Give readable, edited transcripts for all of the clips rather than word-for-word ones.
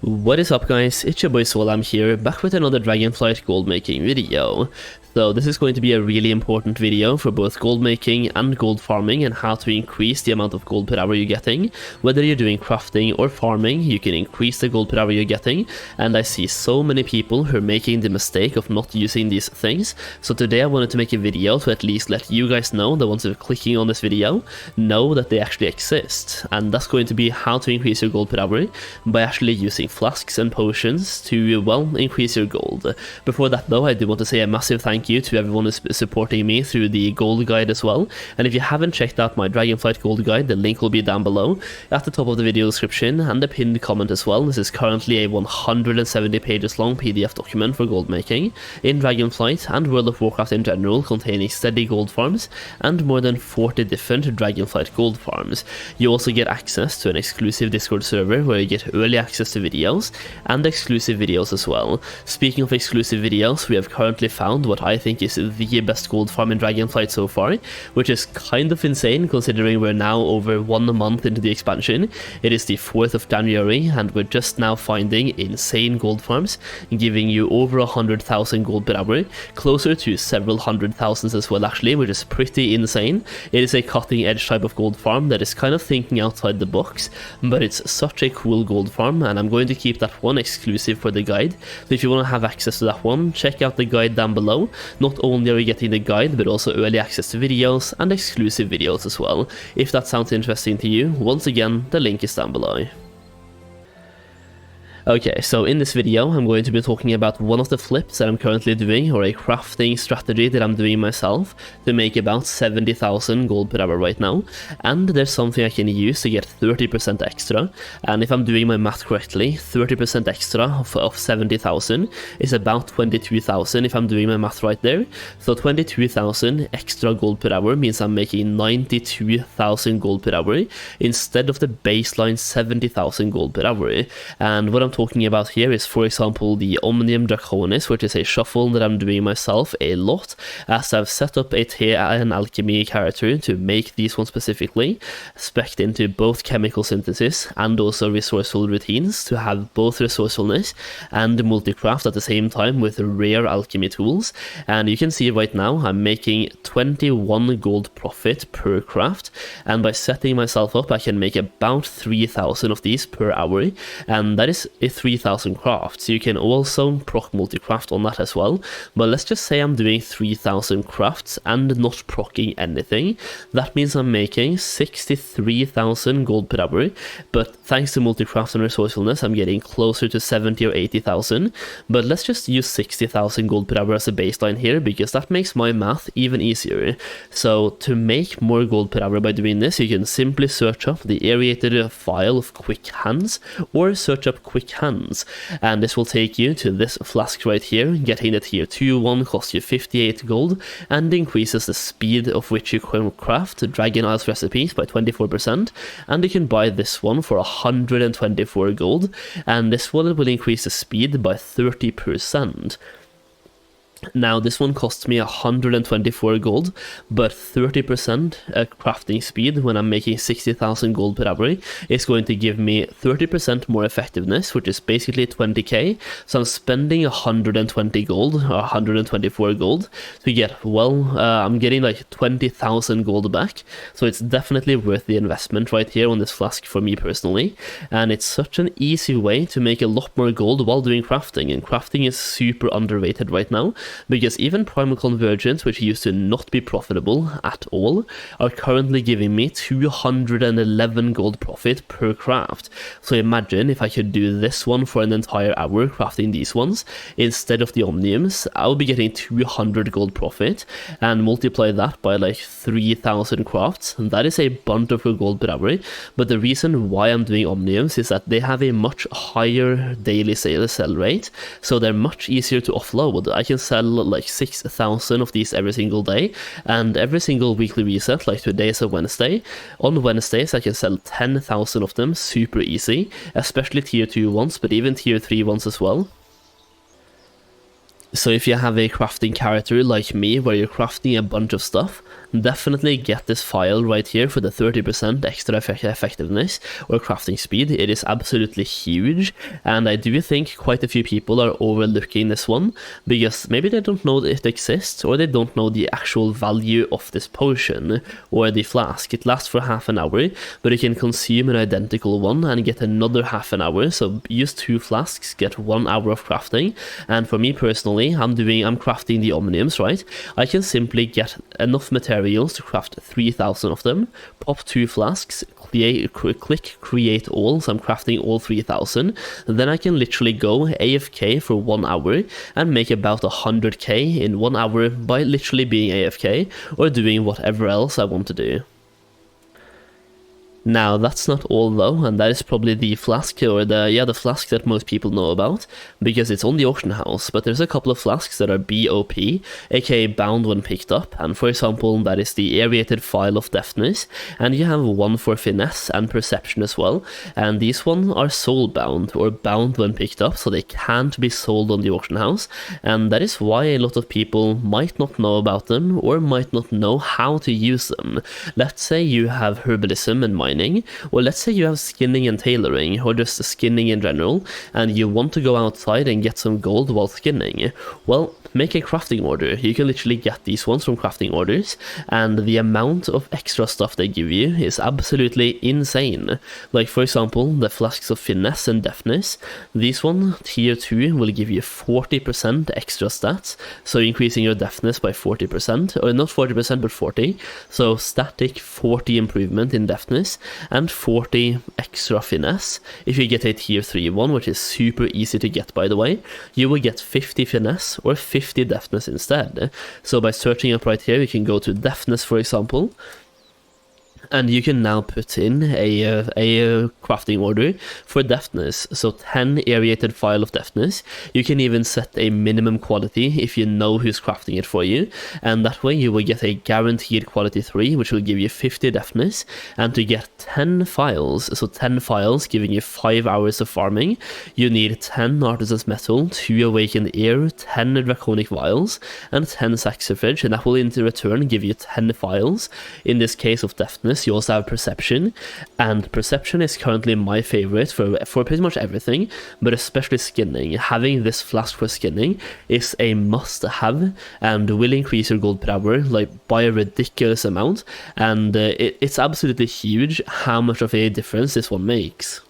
What is up guys, it's your boy Soul. I'm here, back with another Dragonflight gold making video. So this is going to be a really important video for both gold making and gold farming and how to increase the amount of gold per hour you're getting. Whether you're doing crafting or farming, you can increase the gold per hour you're getting, and I see so many people who are making the mistake of not using these things. So today I wanted to make a video to at least let you guys know, the ones who are clicking on this video, know that they actually exist. And that's going to be how to increase your gold per hour by actually using flasks and potions to, well, increase your gold. Before that though, I do want to say a massive thank you to everyone who's supporting me through the gold guide as well. And if you haven't checked out my Dragonflight gold guide, the link will be down below at the top of the video description and the pinned comment as well. This is currently a 170 pages long PDF document for gold making in Dragonflight and World of Warcraft in general, containing steady gold farms and more than 40 different Dragonflight gold farms. You also get access to an exclusive Discord server where you get early access to videos and exclusive videos as well. Speaking of exclusive videos, we have currently found what I think is the best gold farm in Dragonflight so far, which is kind of insane considering we're now over 1 month into the expansion. It is the 4th of January and we're just now finding insane gold farms, giving you over 100,000 gold per hour, closer to several hundred thousands as well actually, which is pretty insane. It is a cutting edge type of gold farm that is kind of thinking outside the box, but it's such a cool gold farm, and I'm going to keep that one exclusive for the guide. So if you want to have access to that one, check out the guide down below. Not only are you getting the guide, but also early access to videos and exclusive videos as well. If that sounds interesting to you, once again, the link is down below. Okay, so in this video I'm going to be talking about one of the flips that I'm currently doing, or a crafting strategy that I'm doing myself to make about 70,000 gold per hour right now. And there's something I can use to get 30% extra, and if I'm doing my math correctly, 30% extra of 70,000 is about 22,000 if I'm doing my math right there. So 22,000 extra gold per hour means I'm making 92,000 gold per hour instead of the baseline 70,000 gold per hour. And what I'm talking about here is, for example, the Omnium Draconis, which is a shuffle that I'm doing myself a lot, as I've set up a tier and alchemy character to make these ones specifically, spec'd into both chemical synthesis and also resourceful routines to have both resourcefulness and multi-craft at the same time with rare alchemy tools. And you can see right now I'm making 21 gold profit per craft, and by setting myself up I can make about 3,000 of these per hour, and that is 3,000 crafts. You can also proc multi-craft on that as well, but let's just say I'm doing 3,000 crafts and not procking anything. That means I'm making 63,000 gold per hour, but thanks to multi-craft and resourcefulness I'm getting closer to 70 or 80,000, but let's just use 60,000 gold per hour as a baseline here, because that makes my math even easier. So to make more gold per hour by doing this, you can simply search up the aerated file of quick hands, or search up quick hands, and this will take you to this flask right here. Getting the tier 2 one costs you 58 gold and increases the speed of which you can craft Dragon Isles recipes by 24%, and you can buy this one for 124 gold, and this one will increase the speed by 30%. Now this one costs me 124 gold, but 30% crafting speed when I'm making 60,000 gold per hour is going to give me 30% more effectiveness, which is basically 20k. So I'm spending 120 gold, or 124 gold, to get, well, I'm getting like 20,000 gold back. So it's definitely worth the investment right here on this flask for me personally. And it's such an easy way to make a lot more gold while doing crafting, and crafting is super underrated right now, because even primal convergence, which used to not be profitable at all, are currently giving me 211 gold profit per craft. So imagine if I could do this one for an entire hour crafting these ones instead of the omniums, I would be getting 200 gold profit, and multiply that by like 3,000 crafts, and that is a bunch of gold per hour. But the reason why I'm doing omniums is that they have a much higher daily sell rate, so they're much easier to offload. I can sell like 6,000 of these every single day, and every single weekly reset, like today is a Wednesday, on Wednesdays I can sell 10,000 of them super easy, especially tier 2 ones, but even tier 3 ones as well. So if you have a crafting character like me, where you're crafting a bunch of stuff, definitely get this file right here for the 30% extra effectiveness or crafting speed. It is absolutely huge, and I do think quite a few people are overlooking this one because maybe they don't know that it exists, or they don't know the actual value of this potion or the flask. It lasts for half an hour, but you can consume an identical one and get another half an hour. So use 2 flasks, get 1 hour of crafting. And for me personally, I'm crafting the omniums, right? I can simply get enough materials to craft 3,000 of them, pop 2 flasks, click create all, so I'm crafting all 3,000. Then I can literally go AFK for 1 hour and make about 100k in 1 hour by literally being AFK or doing whatever else I want to do. Now, that's not all though, and that is probably the flask, or the flask that most people know about, because it's on the auction house, but there's a couple of flasks that are BOP, aka bound when picked up, and for example, that is the aerated file of deftness, and you have one for finesse and perception as well, and these ones are soulbound, or bound when picked up, so they can't be sold on the auction house, and that is why a lot of people might not know about them, or might not know how to use them. Let's say you have herbalism and mining, or let's say you have skinning and tailoring, or just skinning in general, and you want to go outside and get some gold while skinning. Well, make a crafting order. You can literally get these ones from crafting orders, and the amount of extra stuff they give you is absolutely insane. Like for example, the flasks of finesse and deftness. These one, tier 2, will give you 40% extra stats, so increasing your deftness by 40%, or not 40% but 40, so static 40 improvement in deftness, and 40 extra finesse. If you get a tier 3 one, which is super easy to get by the way, you will get 50 finesse or 50 deftness instead. So by searching up right here, you can go to deftness for example, and you can now put in a crafting order for deftness, so 10 aerated file of deftness. You can even set a minimum quality if you know who's crafting it for you, and that way you will get a guaranteed quality 3, which will give you 50 deftness, and to get 10 files, so 10 files giving you 5 hours of farming, you need 10 artisan's metal, 2 awakened air, 10 draconic vials, and 10 saxifrage, and that will in return give you 10 files. In this case of deftness, you also have perception, and perception is currently my favorite for pretty much everything, but especially skinning. Having this flask for skinning is a must-have, and will increase your gold per hour like by a ridiculous amount, and it's absolutely huge how much of a difference this one makes.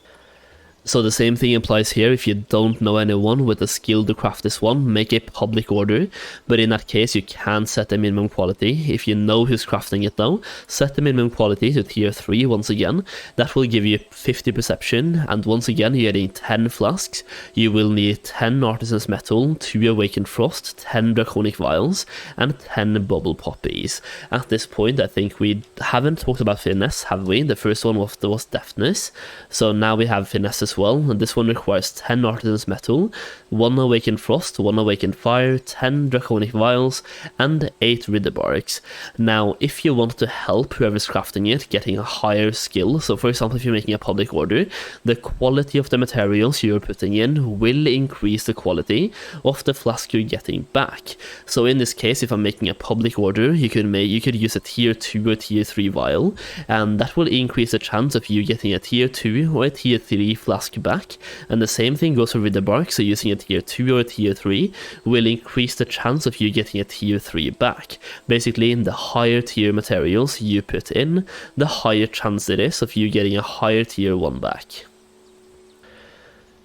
So the same thing applies here. If you don't know anyone with the skill to craft this one, make a public order, but in that case you can set a minimum quality. If you know who's crafting it though, set the minimum quality to tier 3 once again. That will give you 50 perception, and once again you're getting 10 flasks. You will need 10 artisan's metal, 2 awakened frost, 10 draconic vials, and 10 bubble poppies. At this point I think we haven't talked about finesse, have we? The first one was deftness, so now we have finesse as well, and this one requires 10 artisan's metal, 1 awakened frost, 1 awakened fire, 10 draconic vials, and 8 wither barks. Now if you want to help whoever's crafting it getting a higher skill, so for example if you're making a public order, the quality of the materials you're putting in will increase the quality of the flask you're getting back. So in this case, if I'm making a public order, you could use a tier 2 or tier 3 vial, and that will increase the chance of you getting a tier 2 or a tier 3 flask back, and the same thing goes for wither bark. So using a tier 2 or a tier 3 will increase the chance of you getting a tier 3 back. Basically, the higher tier materials you put in, the higher chance it is of you getting a higher tier 1 back.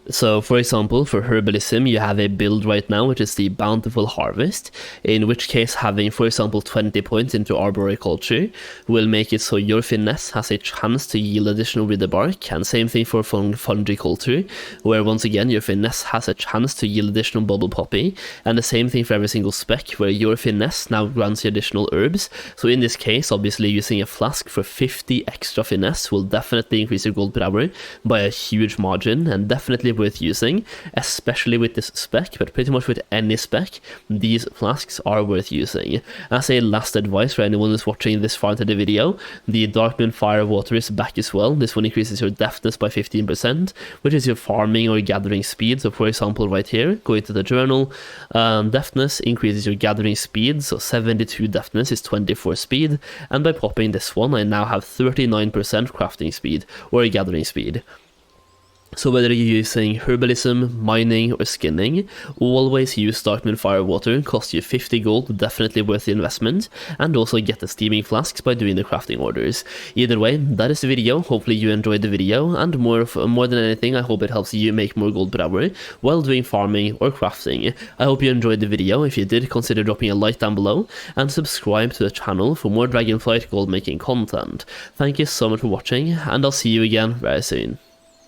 So for example, for herbalism you have a build right now which is the bountiful harvest, in which case having for example 20 points into arboriculture will make it so your finesse has a chance to yield additional wither bark, and same thing for fungiculture, where once again your finesse has a chance to yield additional bubble poppy, and the same thing for every single spec where your finesse now grants you additional herbs. So in this case obviously using a flask for 50 extra finesse will definitely increase your gold per hour by a huge margin, and definitely definitely worth using, especially with this spec, but pretty much with any spec, these flasks are worth using. As a last advice for anyone who's watching this far into the video, the Darkmoon Firewater is back as well. This one increases your deftness by 15%, which is your farming or gathering speed. So for example, right here, going to the journal, deftness increases your gathering speed, so 72 deftness is 24 speed, and by popping this one, I now have 39% crafting speed, or gathering speed. So whether you're using herbalism, mining, or skinning, always use Darkmoon Firewater. Costs you 50 gold, definitely worth the investment, and also get the steaming flasks by doing the crafting orders. Either way, that is the video. Hopefully you enjoyed the video, and more than anything, I hope it helps you make more gold per hour while doing farming or crafting. I hope you enjoyed the video. If you did, consider dropping a like down below, and subscribe to the channel for more Dragonflight gold making content. Thank you so much for watching, and I'll see you again very soon.